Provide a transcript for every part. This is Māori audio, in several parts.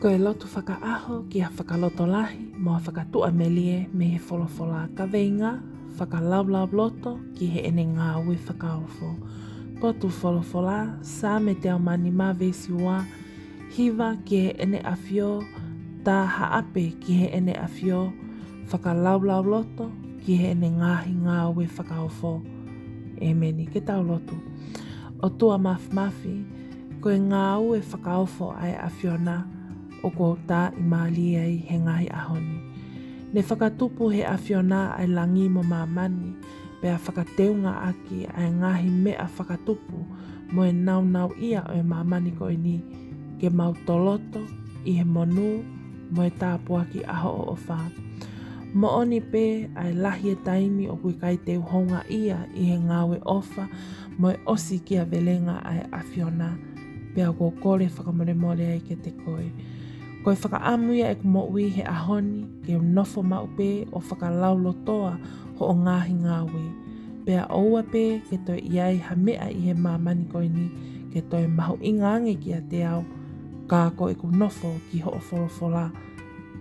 Ko e lotu whakaaho ki a whakaloto lahi, mo a whakatua melie me he wholawhola ka veinga, whakalaulau loto ki he ene ngā ue whakaofo. Ko tu wholawhola, sā me te au mani mā vesi ua, hiwa ki he ene awhio, tā haape ki he ene awhio, whakalaulau loto ki he ene ngāhi ngā ue whakaofo. E meni, ke tau lotu. O tua mafi, ko e ngā ue whakaofo ai awhiona, o ko tā i māli ai he ngahi ahoni. Ne whakatupu he awhiona ai langi mo māmani, pea whakateunga aki ai ngahi mea whakatupu mo e nau ia o e māmani ko ni ke mau toloto i he monu mo e tāpua ki aho o whā. Mo oni pē ai lahi e taimi o kui kai te uhonga ia i he ngawe ofa mo e osi ki a velenga ai awhiona, pea ko kore whakamoremore ai ke te koe. Ko e whakaamuia e kumoui he ahoni ke nofo maupe o whakalaulotoa ho o ngāhi ngāwe. Pea oua pē ke toi iai ha mea i he māmani koe ni ke toi mahu ingaange ki a te au ka ko e kunofo ki ho o wholawhola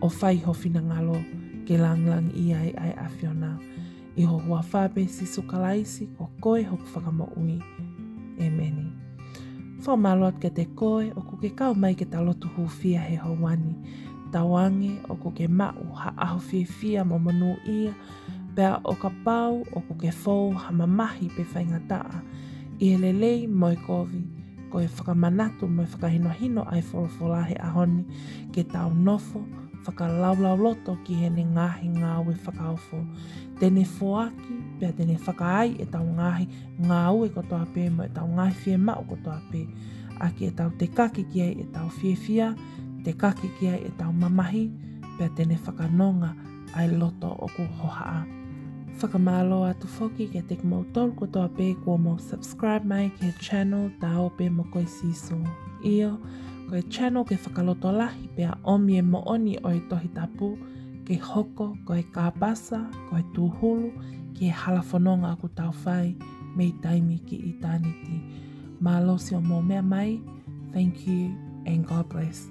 o whai ho whina ngalo ke langlang iai ai awhiona. I ho hua whape si sukalaisi ko koe hoku whakamoui. E meni. Whamaloat ke te koe o ko ke kau mai ke talotu huwhia he hawani. Tawange o ko ke mau ha aho whiwhia mo manu ia, pea o ka pau o ko ke fou ha mamahi pe whaingataa. I he lelei mo e kovi, ko e whakamanatu mo e whakahinohino ai wholawhola he ahoni ke tau nofo, whakalaulau loto ki hene ngahi ngāwe whakaofo. Tene foaki, pea tene whakaai e tau ngahi ngāwe kotoa pē mo e tau ngahi whie mau kotoa pē. Aki e tau te kaki ki ai e tau whiewhia, te kaki ki ai e tau mamahi, pea tene whakanonga ai loto o ku hohaa. Whakamalo atu whoki ke te kumautolu kotoa pē kua mo subscribe mai ki he channel tau pē mo koe siso. Iyo, ko e channel ke whakaloto lahi pea omi e mo oni o e tohi tapu, ke hoko, ko e kāpasa, ko e tūhulu, ki e halafononga aku tau whai, me i taimi ki i tāniti. Mālo si o mō mea mai, thank you and God bless.